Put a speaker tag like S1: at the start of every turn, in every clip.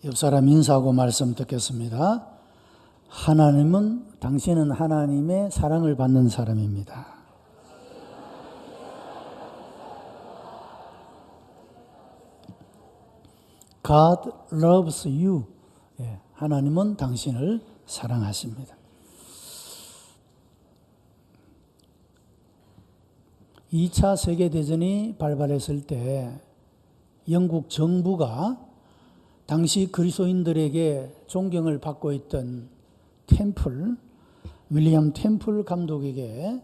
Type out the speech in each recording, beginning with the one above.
S1: 옆 사람 인사하고 말씀 듣겠습니다. 당신은 하나님의 사랑을 받는 사람입니다. God loves you. 하나님은 당신을 사랑하십니다. 2차 세계대전이 발발했을 때 영국 정부가 당시 그리스도인들에게 존경을 받고 있던 윌리엄 템플 감독에게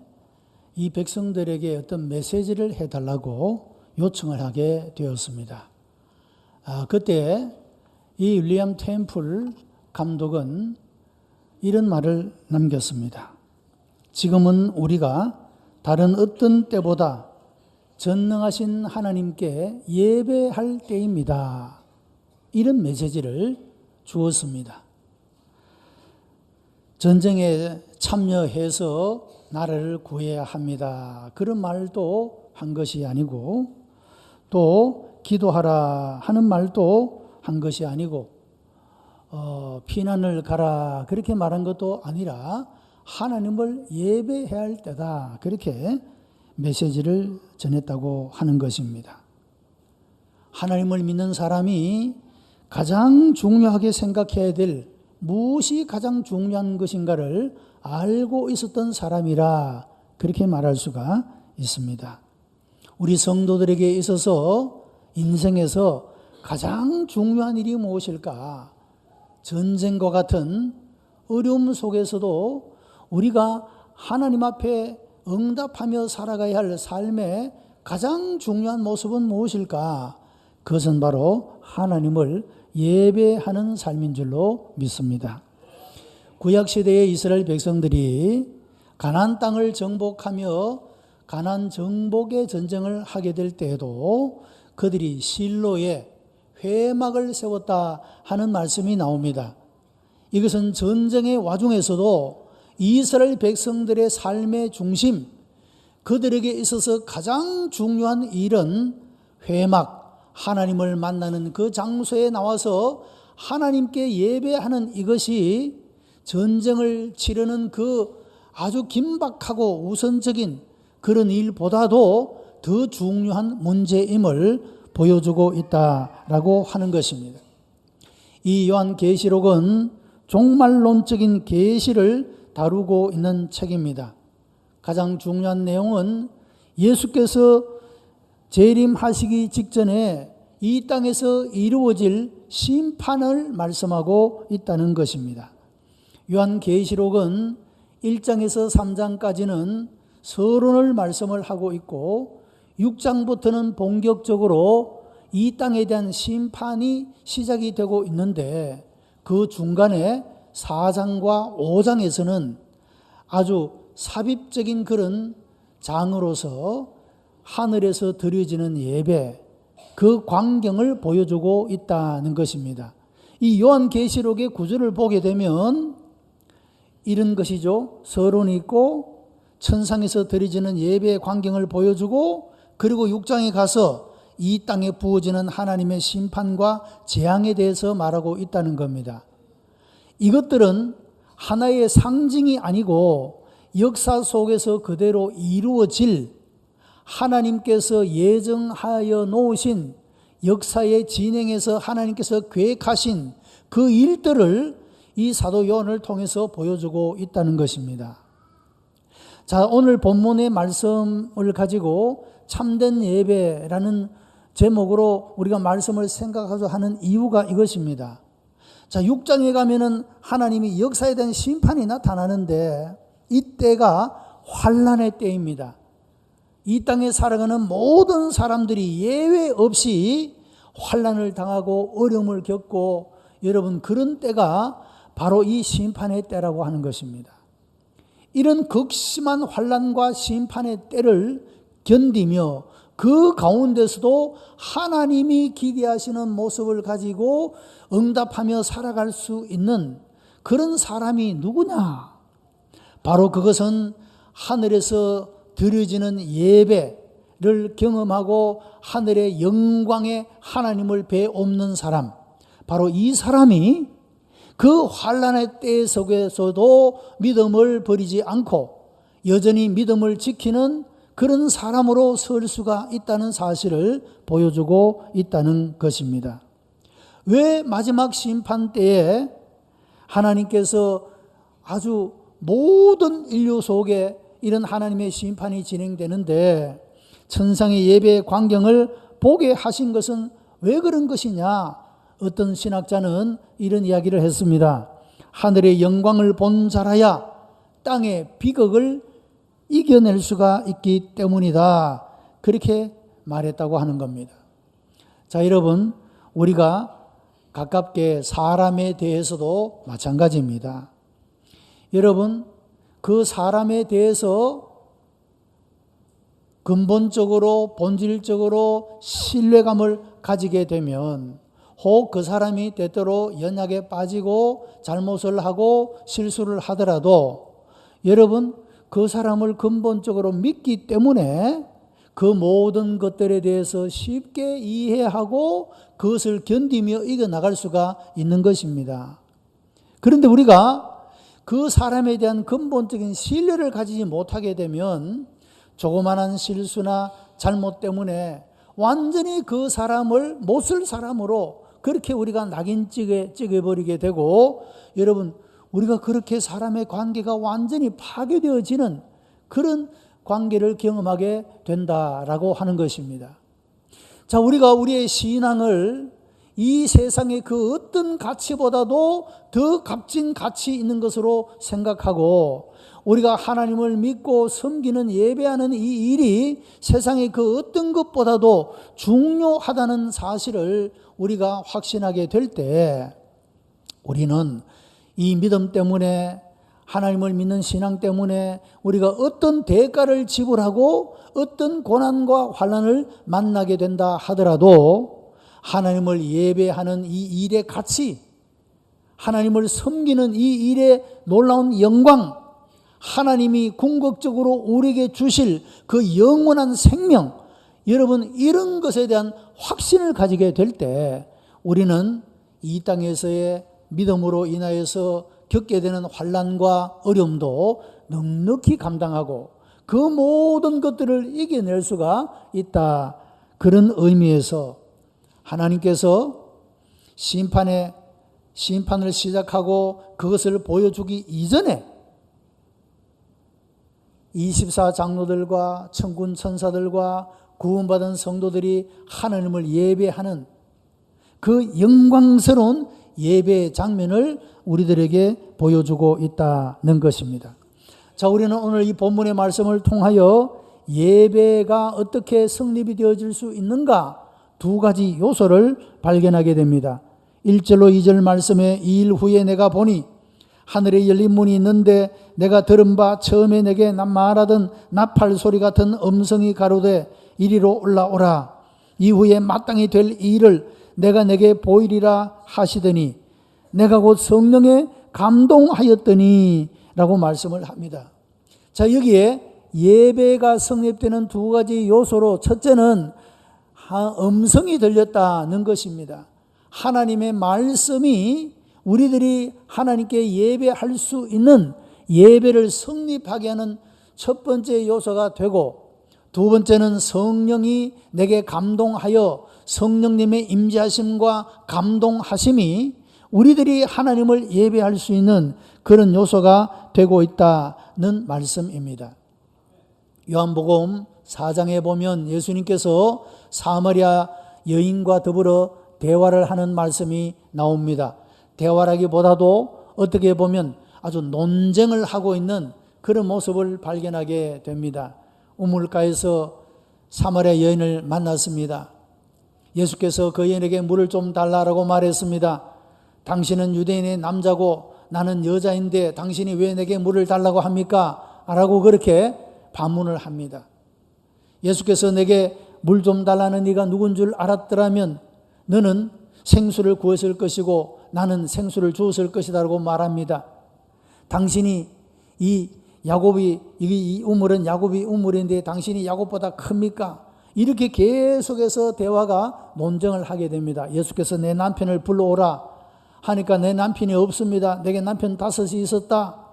S1: 이 백성들에게 어떤 메시지를 해달라고 요청을 하게 되었습니다. 그때 이 윌리엄 템플 감독은 이런 말을 남겼습니다. 지금은 우리가 다른 어떤 때보다 전능하신 하나님께 예배할 때입니다. 이런 메시지를 주었습니다. 전쟁에 참여해서 나라를 구해야 합니다. 그런 말도 한 것이 아니고, 또 기도하라 하는 말도 한 것이 아니고, 피난을 가라 그렇게 말한 것도 아니라 하나님을 예배해야 할 때다, 그렇게 메시지를 전했다고 하는 것입니다. 하나님을 믿는 사람이 가장 중요하게 생각해야 될 무엇이 가장 중요한 것인가를 알고 있었던 사람이라 그렇게 말할 수가 있습니다. 우리 성도들에게 있어서 인생에서 가장 중요한 일이 무엇일까? 전쟁과 같은 어려움 속에서도 우리가 하나님 앞에 응답하며 살아가야 할 삶의 가장 중요한 모습은 무엇일까? 그것은 바로 하나님을 예배하는 삶인 줄로 믿습니다. 구약시대의 이스라엘 백성들이 가나안 땅을 정복하며 가나안 정복의 전쟁을 하게 될 때에도 그들이 실로에 회막을 세웠다 하는 말씀이 나옵니다. 이것은 전쟁의 와중에서도 이스라엘 백성들의 삶의 중심, 그들에게 있어서 가장 중요한 일은 회막, 하나님을 만나는 그 장소에 나와서 하나님께 예배하는 이것이 전쟁을 치르는 그 아주 긴박하고 우선적인 그런 일보다도 더 중요한 문제임을 보여주고 있다라고 하는 것입니다. 이 요한계시록은 종말론적인 계시를 다루고 있는 책입니다. 가장 중요한 내용은 예수께서 재림하시기 직전에 이 땅에서 이루어질 심판을 말씀하고 있다는 것입니다. 요한계시록은 1장에서 3장까지는 서론을 말씀을 하고 있고 6장부터는 본격적으로 이 땅에 대한 심판이 시작이 되고 있는데, 그 중간에 4장과 5장에서는 아주 삽입적인 그런 장으로서 하늘에서 드려지는 예배, 그 광경을 보여주고 있다는 것입니다. 이 요한계시록의 구절을 보게 되면 이런 것이죠. 서론이 있고 천상에서 드려지는 예배의 광경을 보여주고, 그리고 6장에 가서 이 땅에 부어지는 하나님의 심판과 재앙에 대해서 말하고 있다는 겁니다. 이것들은 하나의 상징이 아니고 역사 속에서 그대로 이루어질, 하나님께서 예정하여 놓으신, 역사의 진행에서 하나님께서 계획하신 그 일들을 이 사도 요한을 통해서 보여주고 있다는 것입니다. 자, 오늘 본문의 말씀을 가지고 참된 예배라는 제목으로 우리가 말씀을 생각하자 하는 이유가 이것입니다. 자, 6장에 가면은 하나님이 역사에 대한 심판이 나타나는데, 이때가 환난의 때입니다. 이 땅에 살아가는 모든 사람들이 예외 없이 환난을 당하고 어려움을 겪고, 여러분, 그런 때가 바로 이 심판의 때라고 하는 것입니다. 이런 극심한 환난과 심판의 때를 견디며 그 가운데서도 하나님이 기대하시는 모습을 가지고 응답하며 살아갈 수 있는 그런 사람이 누구냐? 바로 그것은 하늘에서 드려지는 예배를 경험하고 하늘의 영광에 하나님을 배옵는 사람, 바로 이 사람이 그 환난의 때 속에서도 믿음을 버리지 않고 여전히 믿음을 지키는 그런 사람으로 설 수가 있다는 사실을 보여주고 있다는 것입니다. 왜 마지막 심판 때에 하나님께서 아주 모든 인류 속에 이런 하나님의 심판이 진행되는데 천상의 예배 광경을 보게 하신 것은 왜 그런 것이냐? 어떤 신학자는 이런 이야기를 했습니다. 하늘의 영광을 본 자라야 땅의 비극을 이겨낼 수가 있기 때문이다. 그렇게 말했다고 하는 겁니다. 자, 여러분, 우리가 가깝게 사람에 대해서도 마찬가지입니다. 여러분, 그 사람에 대해서 근본적으로 본질적으로 신뢰감을 가지게 되면 혹 그 사람이 때때로 연약에 빠지고 잘못을 하고 실수를 하더라도 여러분 그 사람을 근본적으로 믿기 때문에 그 모든 것들에 대해서 쉽게 이해하고 그것을 견디며 이겨나갈 수가 있는 것입니다. 그런데 우리가 그 사람에 대한 근본적인 신뢰를 가지지 못하게 되면 조그마한 실수나 잘못 때문에 완전히 그 사람을 못쓸 사람으로 그렇게 우리가 낙인 찍어버리게 되고 여러분 우리가 그렇게 사람의 관계가 완전히 파괴되어지는 그런 관계를 경험하게 된다라고 하는 것입니다. 자, 우리가 우리의 신앙을 이 세상의 그 어떤 가치보다도 더 값진 가치 있는 것으로 생각하고 우리가 하나님을 믿고 섬기는 예배하는 이 일이 세상의 그 어떤 것보다도 중요하다는 사실을 우리가 확신하게 될 때 우리는 이 믿음 때문에 하나님을 믿는 신앙 때문에 우리가 어떤 대가를 지불하고 어떤 고난과 환난을 만나게 된다 하더라도 하나님을 예배하는 이 일의 가치, 하나님을 섬기는 이 일의 놀라운 영광, 하나님이 궁극적으로 우리에게 주실 그 영원한 생명, 여러분 이런 것에 대한 확신을 가지게 될 때 우리는 이 땅에서의 믿음으로 인하여서 겪게 되는 환난과 어려움도 넉넉히 감당하고 그 모든 것들을 이겨낼 수가 있다. 그런 의미에서 하나님께서 심판을 시작하고 그것을 보여주기 이전에 24장로들과 천군 천사들과 구원받은 성도들이 하나님을 예배하는 그 영광스러운 예배 장면을 우리들에게 보여주고 있다는 것입니다. 자, 우리는 오늘 이 본문의 말씀을 통하여 예배가 어떻게 성립이 되어질 수 있는가 두 가지 요소를 발견하게 됩니다. 1절로 2절 말씀에 이 일 후에 내가 보니 하늘에 열린 문이 있는데 내가 들은 바 처음에 내게 말하던 나팔 소리 같은 음성이 가로되 이리로 올라오라. 이후에 마땅히 될 이 일을 내가 내게 보이리라 하시더니 내가 곧 성령에 감동하였더니 라고 말씀을 합니다. 자, 여기에 예배가 성립되는 두 가지 요소로 첫째는 음성이 들렸다는 것입니다. 하나님의 말씀이 우리들이 하나님께 예배할 수 있는 예배를 성립하게 하는 첫 번째 요소가 되고 두 번째는 성령이 내게 감동하여 성령님의 임재하심과 감동하심이 우리들이 하나님을 예배할 수 있는 그런 요소가 되고 있다는 말씀입니다. 요한복음 4장에 보면 예수님께서 사마리아 여인과 더불어 대화를 하는 말씀이 나옵니다. 대화라기보다도 어떻게 보면 아주 논쟁을 하고 있는 그런 모습을 발견하게 됩니다. 우물가에서 사마리아 여인을 만났습니다. 예수께서 그 여인에게 물을 좀 달라고 말했습니다. 당신은 유대인의 남자고 나는 여자인데 당신이 왜 내게 물을 달라고 합니까? 라고 그렇게 반문을 합니다. 예수께서 내게 물 좀 달라는 네가 누군 줄 알았더라면 너는 생수를 구했을 것이고 나는 생수를 주었을 것이다 라고 말합니다. 당신이 이 우물은 야곱이 우물인데 당신이 야곱보다 큽니까? 이렇게 계속해서 대화가 논쟁을 하게 됩니다. 예수께서 내 남편을 불러오라 하니까 내 남편이 없습니다. 내게 남편 5이 있었다.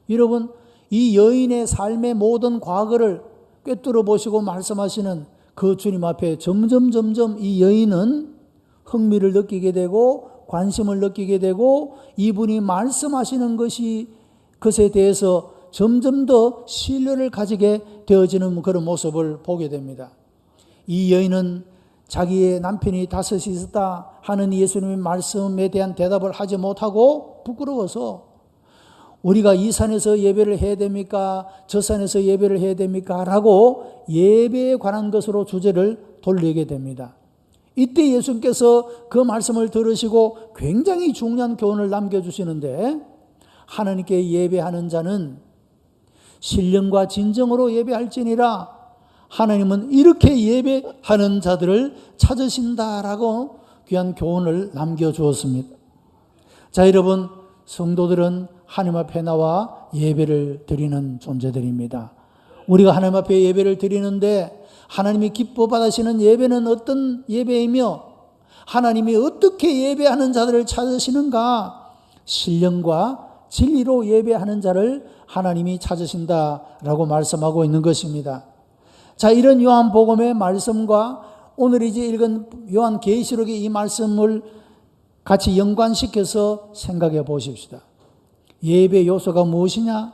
S1: 여러분, 이 여인의 삶의 모든 과거를 꿰뚫어 보시고 말씀하시는 그 주님 앞에 점점 이 여인은 흥미를 느끼게 되고 관심을 느끼게 되고 이분이 말씀하시는 것에 대해서 점점 더 신뢰를 가지게 되어지는 그런 모습을 보게 됩니다. 이 여인은 자기의 남편이 5이 있었다 하는 예수님의 말씀에 대한 대답을 하지 못하고 부끄러워서 우리가 이 산에서 예배를 해야 됩니까? 저 산에서 예배를 해야 됩니까? 라고 예배에 관한 것으로 주제를 돌리게 됩니다. 이때 예수님께서 그 말씀을 들으시고 굉장히 중요한 교훈을 남겨주시는데, 하나님께 예배하는 자는 신령과 진정으로 예배할지니라, 하나님은 이렇게 예배하는 자들을 찾으신다라고 귀한 교훈을 남겨주었습니다. 자, 여러분, 성도들은 하나님 앞에 나와 예배를 드리는 존재들입니다. 우리가 하나님 앞에 예배를 드리는데 하나님이 기뻐 받으시는 예배는 어떤 예배이며 하나님이 어떻게 예배하는 자들을 찾으시는가? 신령과 진리로 예배하는 자를 하나님이 찾으신다라고 말씀하고 있는 것입니다. 자, 이런 요한복음의 말씀과 오늘 이제 읽은 요한계시록의 이 말씀을 같이 연관시켜서 생각해 보십시다. 예배 요소가 무엇이냐?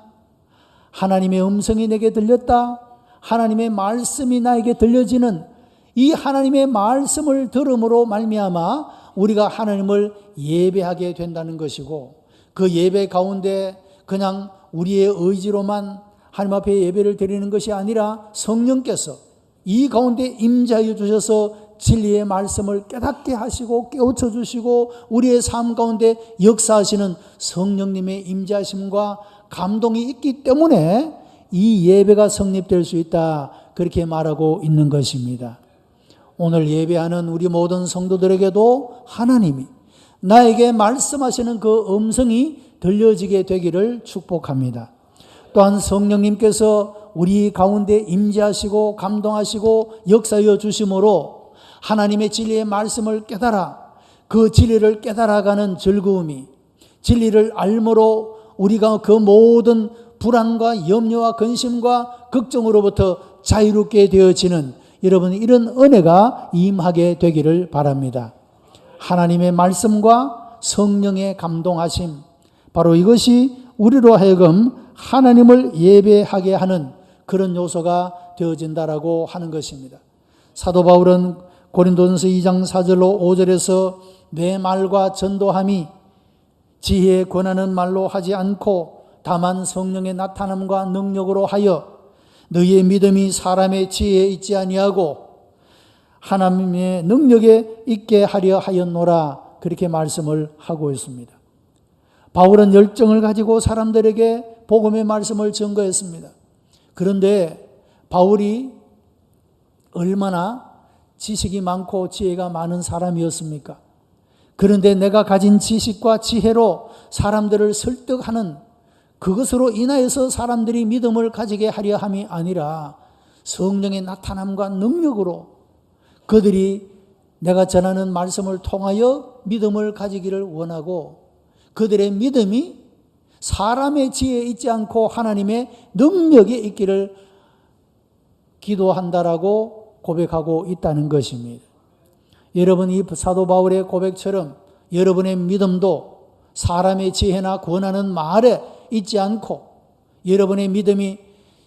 S1: 하나님의 음성이 내게 들렸다. 하나님의 말씀이 나에게 들려지는 이 하나님의 말씀을 들음으로 말미암아 우리가 하나님을 예배하게 된다는 것이고, 그 예배 가운데 그냥 우리의 의지로만 하나님 앞에 예배를 드리는 것이 아니라 성령께서 이 가운데 임재하여 주셔서 진리의 말씀을 깨닫게 하시고 깨우쳐 주시고 우리의 삶 가운데 역사하시는 성령님의 임재하심과 감동이 있기 때문에 이 예배가 성립될 수 있다, 그렇게 말하고 있는 것입니다. 오늘 예배하는 우리 모든 성도들에게도 하나님이 나에게 말씀하시는 그 음성이 들려지게 되기를 축복합니다. 또한 성령님께서 우리 가운데 임재하시고 감동하시고 역사하여 주심으로 하나님의 진리의 말씀을 깨달아 그 진리를 깨달아가는 즐거움이, 진리를 알므로 우리가 그 모든 불안과 염려와 근심과 걱정으로부터 자유롭게 되어지는, 여러분, 이런 은혜가 임하게 되기를 바랍니다. 하나님의 말씀과 성령의 감동하심, 바로 이것이 우리로 하여금 하나님을 예배하게 하는 그런 요소가 되어진다라고 하는 것입니다. 사도 바울은 고린도전서 2장 4절로 5절에서 내 말과 전도함이 지혜에 권하는 말로 하지 않고 다만 성령의 나타남과 능력으로 하여 너희의 믿음이 사람의 지혜에 있지 아니하고 하나님의 능력에 있게 하려 하였노라, 그렇게 말씀을 하고 있습니다. 바울은 열정을 가지고 사람들에게 복음의 말씀을 전거했습니다. 그런데 바울이 얼마나 지식이 많고 지혜가 많은 사람이었습니까? 그런데 내가 가진 지식과 지혜로 사람들을 설득하는, 그것으로 인하여서 사람들이 믿음을 가지게 하려 함이 아니라 성령의 나타남과 능력으로 그들이 내가 전하는 말씀을 통하여 믿음을 가지기를 원하고, 그들의 믿음이 사람의 지혜에 있지 않고 하나님의 능력에 있기를 기도한다라고 고백하고 있다는 것입니다. 여러분, 이 사도 바울의 고백처럼 여러분의 믿음도 사람의 지혜나 권하는 말에 있지 않고 여러분의 믿음이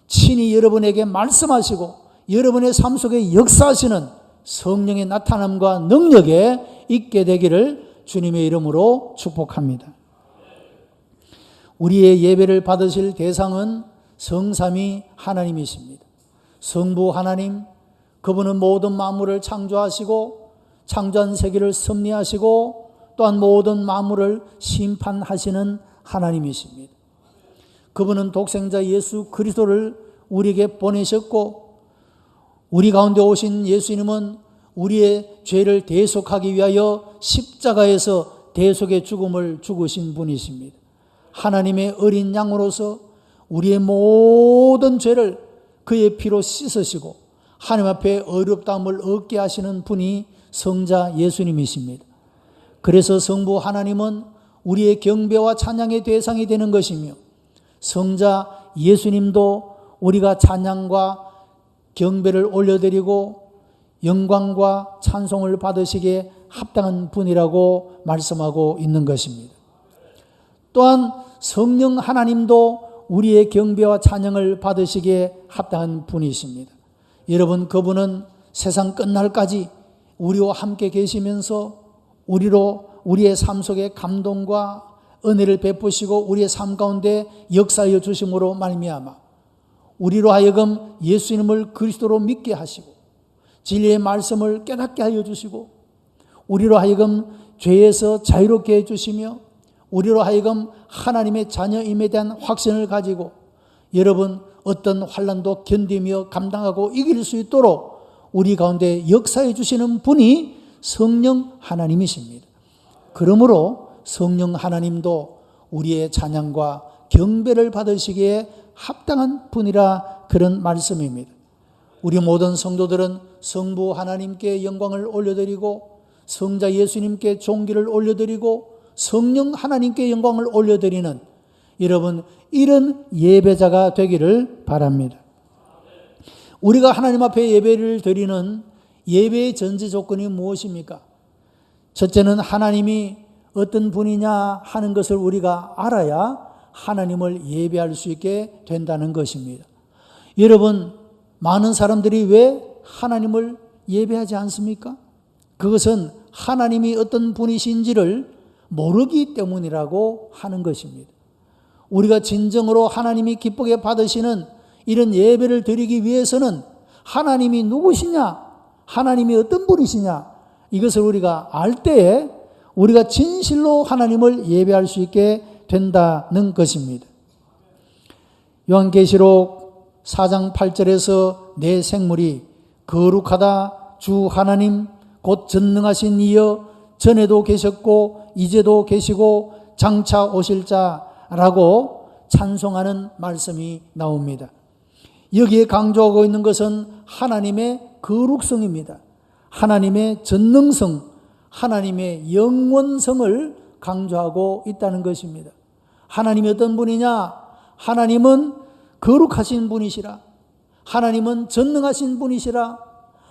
S1: 친히 여러분에게 말씀하시고 여러분의 삶 속에 역사하시는 성령의 나타남과 능력에 있게 되기를 주님의 이름으로 축복합니다. 우리의 예배를 받으실 대상은 성삼위 하나님이십니다. 성부 하나님, 그분은 모든 만물을 창조하시고 창조한 세계를 섭리하시고 또한 모든 만물을 심판하시는 하나님이십니다. 그분은 독생자 예수 그리스도를 우리에게 보내셨고, 우리 가운데 오신 예수님은 우리의 죄를 대속하기 위하여 십자가에서 대속의 죽음을 죽으신 분이십니다. 하나님의 어린 양으로서 우리의 모든 죄를 그의 피로 씻으시고 하나님 앞에 어렵다함을 얻게 하시는 분이 성자 예수님이십니다. 그래서 성부 하나님은 우리의 경배와 찬양의 대상이 되는 것이며 성자 예수님도 우리가 찬양과 경배를 올려드리고 영광과 찬송을 받으시기에 합당한 분이라고 말씀하고 있는 것입니다. 또한 성령 하나님도 우리의 경배와 찬양을 받으시기에 합당한 분이십니다. 여러분, 그분은 세상 끝날까지 우리와 함께 계시면서 우리의 삶 속에 감동과 은혜를 베푸시고 우리의 삶 가운데 역사하여 주심으로 말미암아 우리로 하여금 예수님을 그리스도로 믿게 하시고 진리의 말씀을 깨닫게 하여 주시고 우리로 하여금 죄에서 자유롭게 해주시며 우리로 하여금 하나님의 자녀임에 대한 확신을 가지고 여러분 어떤 환난도 견디며 감당하고 이길 수 있도록 우리 가운데 역사해 주시는 분이 성령 하나님이십니다. 그러므로 성령 하나님도 우리의 찬양과 경배를 받으시기에 합당한 분이라 그런 말씀입니다. 우리 모든 성도들은 성부 하나님께 영광을 올려드리고 성자 예수님께 존귀를 올려드리고 성령 하나님께 영광을 올려드리는 여러분 이런 예배자가 되기를 바랍니다. 우리가 하나님 앞에 예배를 드리는 예배의 전제 조건이 무엇입니까? 첫째는 하나님이 어떤 분이냐 하는 것을 우리가 알아야 하나님을 예배할 수 있게 된다는 것입니다. 여러분, 많은 사람들이 왜 하나님을 예배하지 않습니까? 그것은 하나님이 어떤 분이신지를 모르기 때문이라고 하는 것입니다. 우리가 진정으로 하나님이 기쁘게 받으시는 이런 예배를 드리기 위해서는 하나님이 누구시냐, 하나님이 어떤 분이시냐 이것을 우리가 알 때에 우리가 진실로 하나님을 예배할 수 있게 된다는 것입니다. 요한계시록 4장 8절에서 내 생물이 거룩하다 주 하나님 곧 전능하신 이여 전에도 계셨고 이제도 계시고 장차 오실 자라고 찬송하는 말씀이 나옵니다. 여기에 강조하고 있는 것은 하나님의 거룩성입니다. 하나님의 전능성, 하나님의 영원성을 강조하고 있다는 것입니다. 하나님이 어떤 분이냐? 하나님은 거룩하신 분이시라. 하나님은 전능하신 분이시라.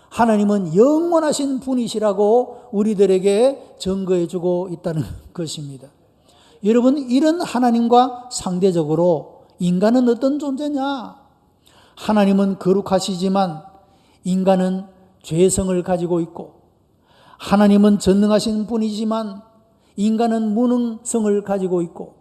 S1: 하나님은 영원하신 분이시라고 우리들에게 증거해 주고 있다는 것입니다. 여러분, 이런 하나님과 상대적으로 인간은 어떤 존재냐? 하나님은 거룩하시지만 인간은 죄성을 가지고 있고, 하나님은 전능하신 분이지만 인간은 무능성을 가지고 있고,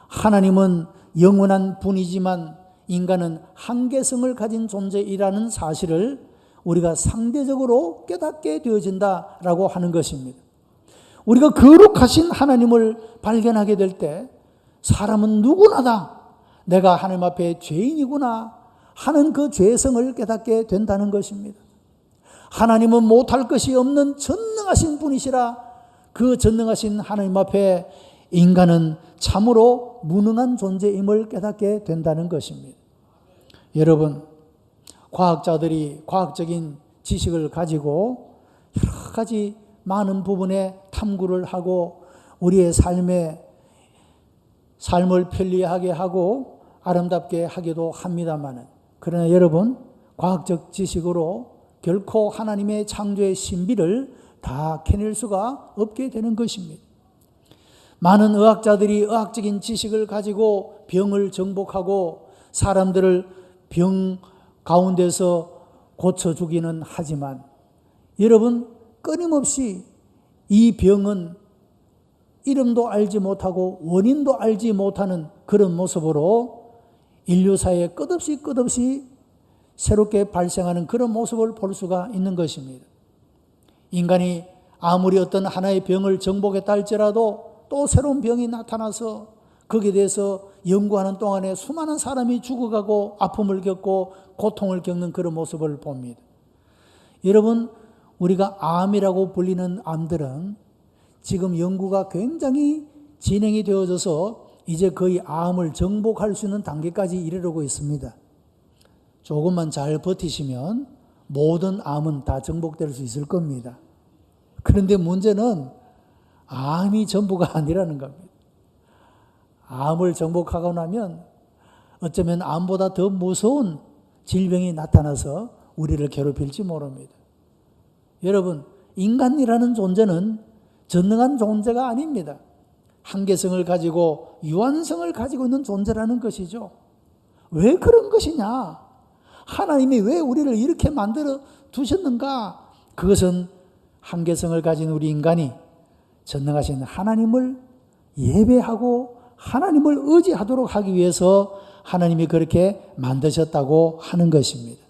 S1: 하나님은 영원한 분이지만 인간은 한계성을 가진 존재이라는 사실을 우리가 상대적으로 깨닫게 되어진다라고 하는 것입니다. 우리가 거룩하신 하나님을 발견하게 될 때 사람은 누구나 다 내가 하나님 앞에 죄인이구나 하는 그 죄성을 깨닫게 된다는 것입니다. 하나님은 못할 것이 없는 전능하신 분이시라. 그 전능하신 하나님 앞에 인간은 참으로 무능한 존재임을 깨닫게 된다는 것입니다. 여러분, 과학자들이 과학적인 지식을 가지고 여러 가지 많은 부분에 탐구를 하고 우리의 삶을 편리하게 하고 아름답게 하기도 합니다만, 그러나 여러분, 과학적 지식으로 결코 하나님의 창조의 신비를 다 캐낼 수가 없게 되는 것입니다. 많은 의학자들이 의학적인 지식을 가지고 병을 정복하고 사람들을 병 가운데서 고쳐주기는 하지만 여러분, 끊임없이 이 병은 이름도 알지 못하고 원인도 알지 못하는 그런 모습으로 인류사에 끝없이 새롭게 발생하는 그런 모습을 볼 수가 있는 것입니다. 인간이 아무리 어떤 하나의 병을 정복했다 할지라도 또 새로운 병이 나타나서 거기에 대해서 연구하는 동안에 수많은 사람이 죽어가고 아픔을 겪고 고통을 겪는 그런 모습을 봅니다. 여러분, 우리가 암이라고 불리는 암들은 지금 연구가 굉장히 진행이 되어져서 이제 거의 암을 정복할 수 있는 단계까지 이르르고 있습니다. 조금만 잘 버티시면 모든 암은 다 정복될 수 있을 겁니다. 그런데 문제는 암이 전부가 아니라는 겁니다. 암을 정복하고 나면 어쩌면 암보다 더 무서운 질병이 나타나서 우리를 괴롭힐지 모릅니다. 여러분, 인간이라는 존재는 전능한 존재가 아닙니다. 한계성을 가지고 유한성을 가지고 있는 존재라는 것이죠. 왜 그런 것이냐? 하나님이 왜 우리를 이렇게 만들어 두셨는가? 그것은 한계성을 가진 우리 인간이 전능하신 하나님을 예배하고 하나님을 의지하도록 하기 위해서 하나님이 그렇게 만드셨다고 하는 것입니다.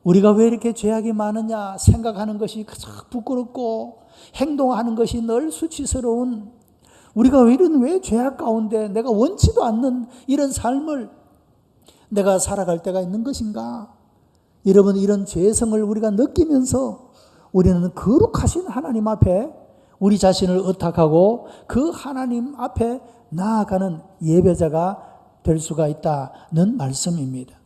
S1: 우리가 왜 이렇게 죄악이 많으냐 생각하는 것이 가장 부끄럽고 행동하는 것이 늘 수치스러운, 우리가 왜 죄악 가운데 내가 원치도 않는 이런 삶을 내가 살아갈 때가 있는 것인가? 여러분, 이런 죄성을 우리가 느끼면서 우리는 거룩하신 하나님 앞에 우리 자신을 의탁하고 그 하나님 앞에 나아가는 예배자가 될 수가 있다는 말씀입니다.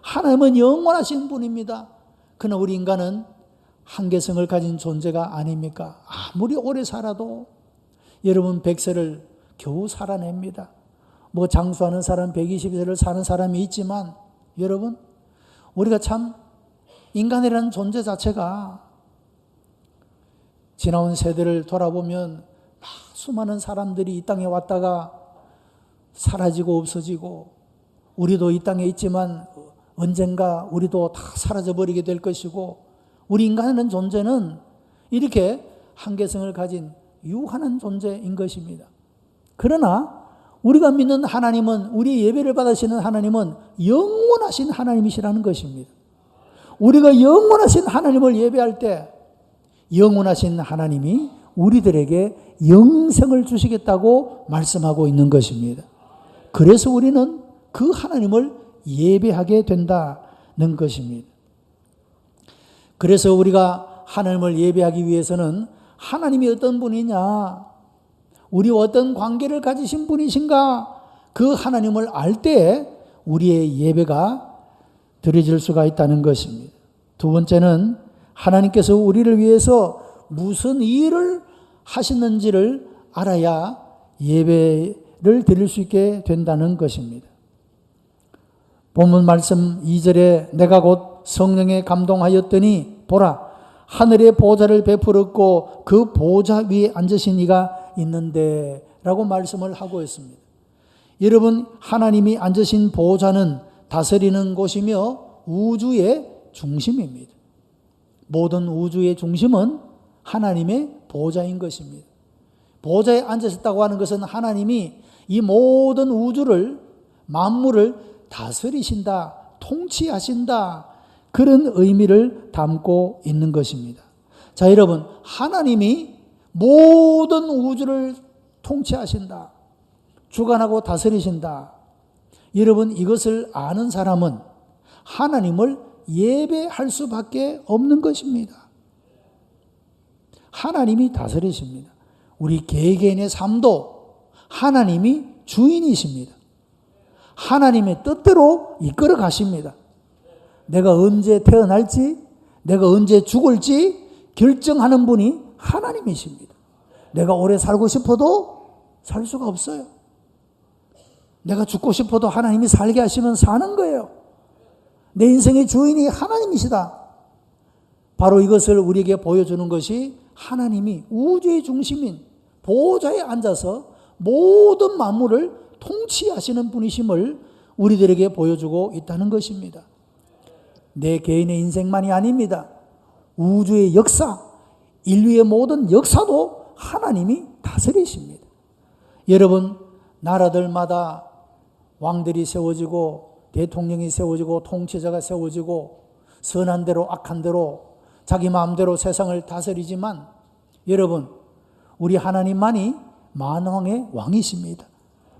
S1: 하나님은 영원하신 분입니다. 그러나 우리 인간은 한계성을 가진 존재가 아닙니까? 아무리 오래 살아도 여러분 100세를 겨우 살아냅니다. 뭐 장수하는 사람 120세를 사는 사람이 있지만 여러분, 우리가 참 인간이라는 존재 자체가 지나온 세대를 돌아보면 수많은 사람들이 이 땅에 왔다가 사라지고 없어지고, 우리도 이 땅에 있지만 언젠가 우리도 다 사라져버리게 될 것이고, 우리 인간이라는 존재는 이렇게 한계성을 가진 유한한 존재인 것입니다. 그러나 우리가 믿는 하나님은, 우리 예배를 받으시는 하나님은 영원하신 하나님이시라는 것입니다. 우리가 영원하신 하나님을 예배할 때 영원하신 하나님이 우리들에게 영생을 주시겠다고 말씀하고 있는 것입니다. 그래서 우리는 그 하나님을 예배하게 된다는 것입니다. 그래서 우리가 하나님을 예배하기 위해서는 하나님이 어떤 분이냐, 우리와 어떤 관계를 가지신 분이신가, 그 하나님을 알 때 우리의 예배가 드려질 수가 있다는 것입니다. 두 번째는 하나님께서 우리를 위해서 무슨 일을 하시는지를 알아야 예배를 드릴 수 있게 된다는 것입니다. 본문 말씀 2절에 내가 곧 성령에 감동하였더니 보라 하늘의 보좌를 베풀었고 그 보좌 위에 앉으신 이가 있는데 라고 말씀을 하고 있습니다. 여러분, 하나님이 앉으신 보좌는 다스리는 곳이며 우주의 중심입니다. 모든 우주의 중심은 하나님의 보좌인 것입니다. 보좌에 앉으셨다고 하는 것은 하나님이 이 모든 우주를, 만물을 다스리신다, 통치하신다, 그런 의미를 담고 있는 것입니다. 자, 여러분, 하나님이 모든 우주를 통치하신다, 주관하고 다스리신다. 여러분, 이것을 아는 사람은 하나님을 예배할 수밖에 없는 것입니다. 하나님이 다스리십니다. 우리 개개인의 삶도 하나님이 주인이십니다. 하나님의 뜻대로 이끌어 가십니다. 내가 언제 태어날지, 내가 언제 죽을지 결정하는 분이 하나님이십니다. 내가 오래 살고 싶어도 살 수가 없어요. 내가 죽고 싶어도 하나님이 살게 하시면 사는 거예요. 내 인생의 주인이 하나님이시다. 바로 이것을 우리에게 보여주는 것이 하나님이 우주의 중심인 보좌에 앉아서 모든 만물을 통치하시는 분이심을 우리들에게 보여주고 있다는 것입니다. 내 개인의 인생만이 아닙니다. 우주의 역사, 인류의 모든 역사도 하나님이 다스리십니다. 여러분, 나라들마다 왕들이 세워지고 대통령이 세워지고 통치자가 세워지고 선한 대로 악한 대로 자기 마음대로 세상을 다스리지만 여러분, 우리 하나님만이 만왕의 왕이십니다.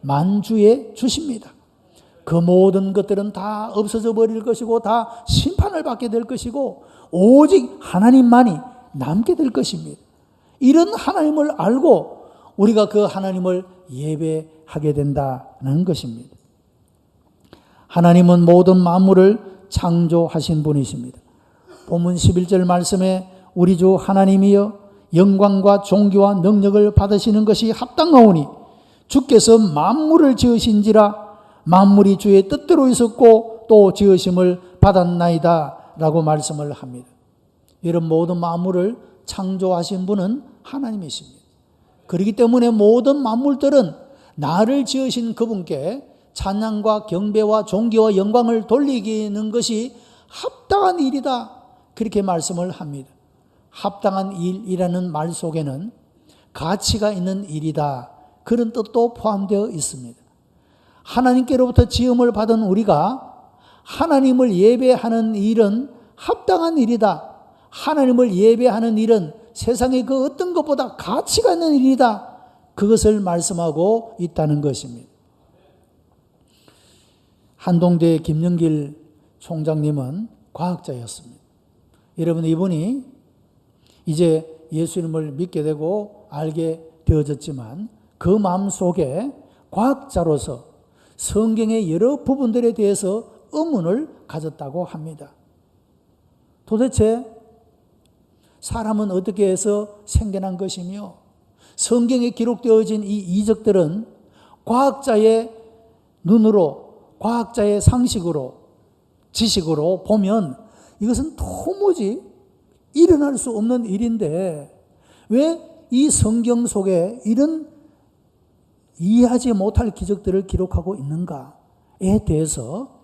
S1: 만주의 주십니다. 그 모든 것들은 다 없어져 버릴 것이고 다 심판을 받게 될 것이고 오직 하나님만이 남게 될 것입니다. 이런 하나님을 알고 우리가 그 하나님을 예배하게 된다는 것입니다. 하나님은 모든 만물을 창조하신 분이십니다. 본문 11절 말씀에 우리 주 하나님이여 영광과 존귀와 능력을 받으시는 것이 합당하오니 주께서 만물을 지으신지라 만물이 주의 뜻대로 있었고 또 지으심을 받았나이다 라고 말씀을 합니다. 이런 모든 만물을 창조하신 분은 하나님이십니다. 그렇기 때문에 모든 만물들은 나를 지으신 그분께 찬양과 경배와 존귀와 영광을 돌리기는 것이 합당한 일이다, 그렇게 말씀을 합니다. 합당한 일이라는 말 속에는 가치가 있는 일이다, 그런 뜻도 포함되어 있습니다. 하나님께로부터 지음을 받은 우리가 하나님을 예배하는 일은 합당한 일이다. 하나님을 예배하는 일은 세상의 그 어떤 것보다 가치가 있는 일이다. 그것을 말씀하고 있다는 것입니다. 한동대 김영길 총장님은 과학자였습니다. 여러분, 이분이 이제 예수님을 믿게 되고 알게 되어졌지만 그 마음속에 과학자로서 성경의 여러 부분들에 대해서 의문을 가졌다고 합니다. 도대체 사람은 어떻게 해서 생겨난 것이며 성경에 기록되어진 이 이적들은 과학자의 눈으로, 과학자의 상식으로, 지식으로 보면 이것은 도무지 일어날 수 없는 일인데 왜 이 성경 속에 이런 이해하지 못할 기적들을 기록하고 있는가에 대해서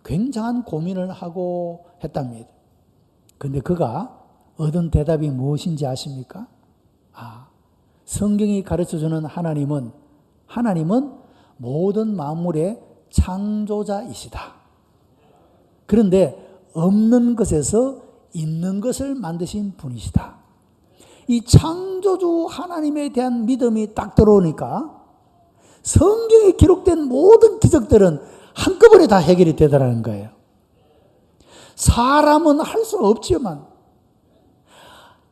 S1: 굉장한 고민을 하고 했답니다. 그런데 그가 얻은 대답이 무엇인지 아십니까? 성경이 가르쳐주는 하나님은 모든 만물의 창조자이시다. 그런데 없는 것에서 있는 것을 만드신 분이시다. 이 창조주 하나님에 대한 믿음이 딱 들어오니까 성경에 기록된 모든 기적들은 한꺼번에 다 해결이 되더라는 거예요. 사람은 할 수 없지만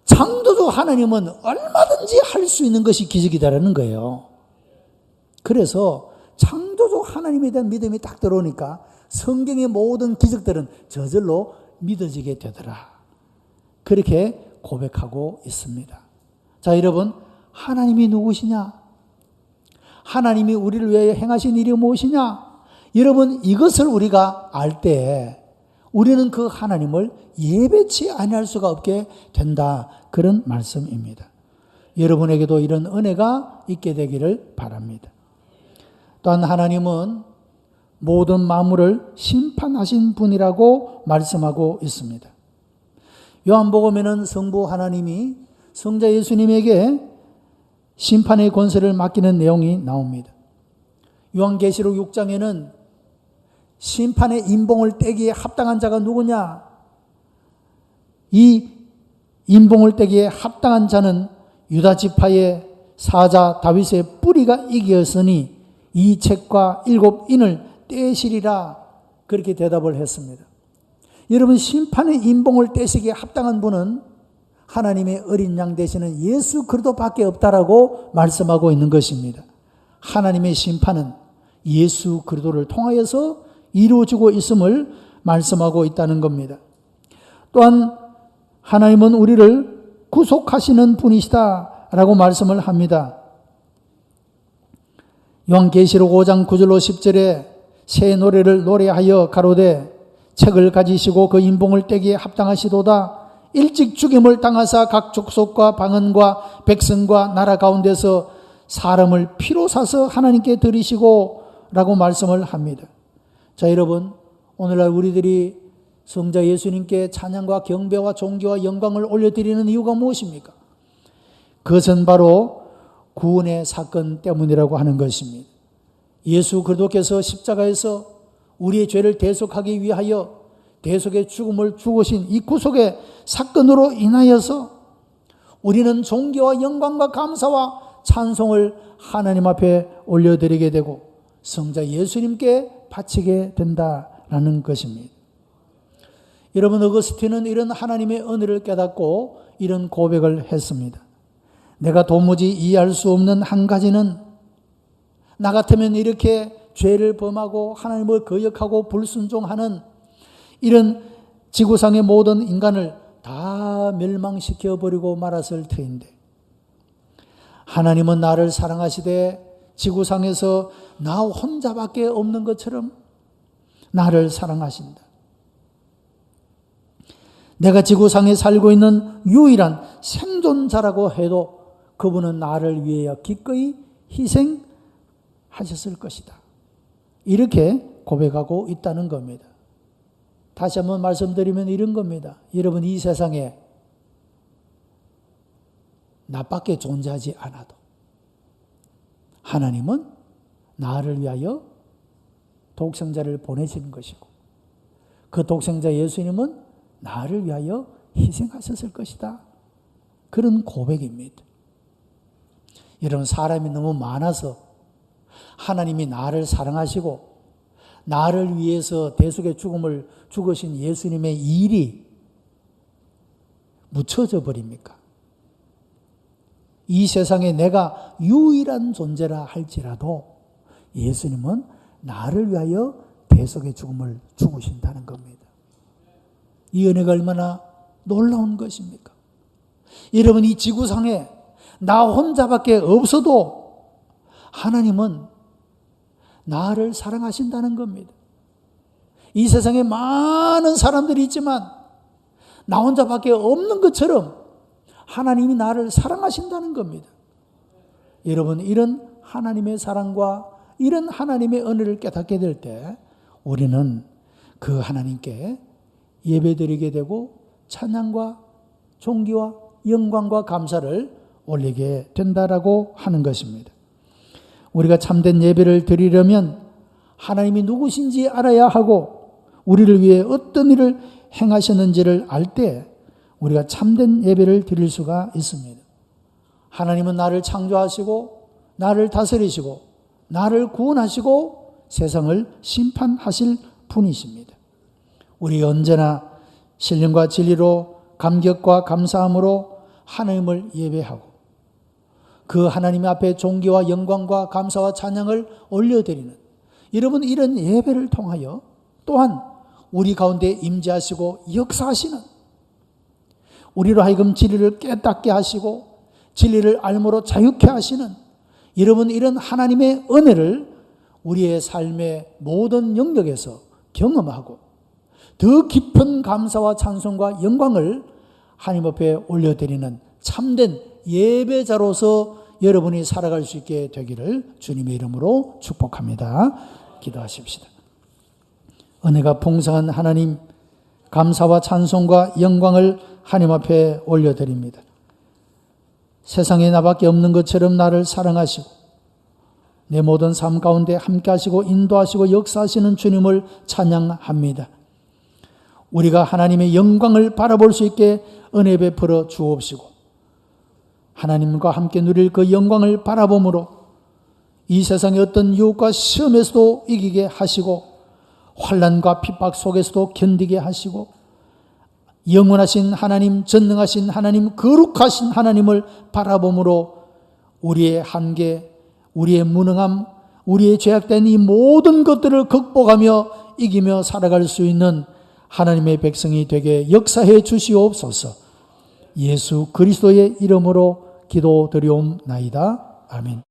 S1: 창조주 하나님은 얼마든지 할 수 있는 것이 기적이다라는 거예요. 그래서 창조주 하나님에 대한 믿음이 딱 들어오니까 성경의 모든 기적들은 저절로 믿어지게 되더라. 그렇게 고백하고 있습니다. 자, 여러분, 하나님이 누구시냐? 하나님이 우리를 위해 행하신 일이 무엇이냐? 여러분, 이것을 우리가 알 때 우리는 그 하나님을 예배치 아니할 수가 없게 된다, 그런 말씀입니다. 여러분에게도 이런 은혜가 있게 되기를 바랍니다. 또한 하나님은 모든 만물을 심판하신 분이라고 말씀하고 있습니다. 요한복음에는 성부 하나님이 성자 예수님에게 심판의 권세를 맡기는 내용이 나옵니다. 요한계시록 6장에는 심판의 인봉을 떼기에 합당한 자가 누구냐? 이 인봉을 떼기에 합당한 자는 유다 지파의 사자 다윗의 뿌리가 이기었으니 이 책과 7인을 떼시리라, 그렇게 대답을 했습니다. 여러분, 심판의 인봉을 떼시기에 합당한 분은 하나님의 어린 양 되시는 예수 그리스도밖에 없다라고 말씀하고 있는 것입니다. 하나님의 심판은 예수 그리스도를 통하여서 이루어지고 있음을 말씀하고 있다는 겁니다. 또한 하나님은 우리를 구속하시는 분이시다라고 말씀을 합니다. 요한계시록 5장 9절로 10절에 새 노래를 노래하여 가로되 책을 가지시고 그 인봉을 떼기에 합당하시도다. 일찍 죽임을 당하사 각 족속과 방언과 백성과 나라 가운데서 사람을 피로 사서 하나님께 드리시고 라고 말씀을 합니다. 자, 여러분, 오늘날 우리들이 성자 예수님께 찬양과 경배와 존귀와 영광을 올려드리는 이유가 무엇입니까? 그것은 바로 구원의 사건 때문이라고 하는 것입니다. 예수 그리스도께서 십자가에서 우리의 죄를 대속하기 위하여 대속의 죽음을 죽으신 이 구속의 사건으로 인하여서 우리는 존귀와 영광과 감사와 찬송을 하나님 앞에 올려드리게 되고 성자 예수님께 바치게 된다라는 것입니다. 여러분, 어거스틴은 이런 하나님의 은혜를 깨닫고 이런 고백을 했습니다. 내가 도무지 이해할 수 없는 한 가지는 나 같으면 이렇게 죄를 범하고 하나님을 거역하고 불순종하는 이런 지구상의 모든 인간을 다 멸망시켜 버리고 말았을 터인데 하나님은 나를 사랑하시되 지구상에서 나 혼자밖에 없는 것처럼 나를 사랑하신다. 내가 지구상에 살고 있는 유일한 생존자라고 해도 그분은 나를 위하여 기꺼이 희생하셨을 것이다. 이렇게 고백하고 있다는 겁니다. 다시 한번 말씀드리면 이런 겁니다. 여러분, 이 세상에 나밖에 존재하지 않아도 하나님은 나를 위하여 독생자를 보내시는 것이고 그 독생자 예수님은 나를 위하여 희생하셨을 것이다. 그런 고백입니다. 여러분, 사람이 너무 많아서 하나님이 나를 사랑하시고 나를 위해서 대속의 죽음을 죽으신 예수님의 일이 묻혀져 버립니까? 이 세상에 내가 유일한 존재라 할지라도 예수님은 나를 위하여 대속의 죽음을 죽으신다는 겁니다. 이 은혜가 얼마나 놀라운 것입니까? 여러분, 이 지구상에 나 혼자밖에 없어도 하나님은 나를 사랑하신다는 겁니다. 이 세상에 많은 사람들이 있지만 나 혼자밖에 없는 것처럼 하나님이 나를 사랑하신다는 겁니다. 여러분, 이런 하나님의 사랑과 이런 하나님의 은혜를 깨닫게 될 때 우리는 그 하나님께 예배드리게 되고 찬양과 존귀와 영광과 감사를 올리게 된다라고 하는 것입니다. 우리가 참된 예배를 드리려면 하나님이 누구신지 알아야 하고 우리를 위해 어떤 일을 행하셨는지를 알 때 우리가 참된 예배를 드릴 수가 있습니다. 하나님은 나를 창조하시고 나를 다스리시고 나를 구원하시고 세상을 심판하실 분이십니다. 우리 언제나 신령과 진리로 감격과 감사함으로 하나님을 예배하고 그 하나님 앞에 존귀와 영광과 감사와 찬양을 올려드리는 여러분, 이런 예배를 통하여 또한 우리 가운데 임재하시고 역사하시는 우리로 하여금 진리를 깨닫게 하시고 진리를 알므로 자유케 하시는 여러분, 이런 하나님의 은혜를 우리의 삶의 모든 영역에서 경험하고 더 깊은 감사와 찬송과 영광을 하나님 앞에 올려드리는 참된 예배자로서 여러분이 살아갈 수 있게 되기를 주님의 이름으로 축복합니다. 기도하십시다. 은혜가 풍성한 하나님, 감사와 찬송과 영광을 하나님 앞에 올려드립니다. 세상에 나밖에 없는 것처럼 나를 사랑하시고 내 모든 삶 가운데 함께 하시고 인도하시고 역사하시는 주님을 찬양합니다. 우리가 하나님의 영광을 바라볼 수 있게 은혜 베풀어 주옵시고 하나님과 함께 누릴 그 영광을 바라봄으로 이 세상의 어떤 유혹과 시험에서도 이기게 하시고 환난과 핍박 속에서도 견디게 하시고 영원하신 하나님, 전능하신 하나님, 거룩하신 하나님을 바라봄으로 우리의 한계, 우리의 무능함, 우리의 죄악된 이 모든 것들을 극복하며 이기며 살아갈 수 있는 하나님의 백성이 되게 역사해 주시옵소서. 예수 그리스도의 이름으로 기도드리옵나이다. 아멘.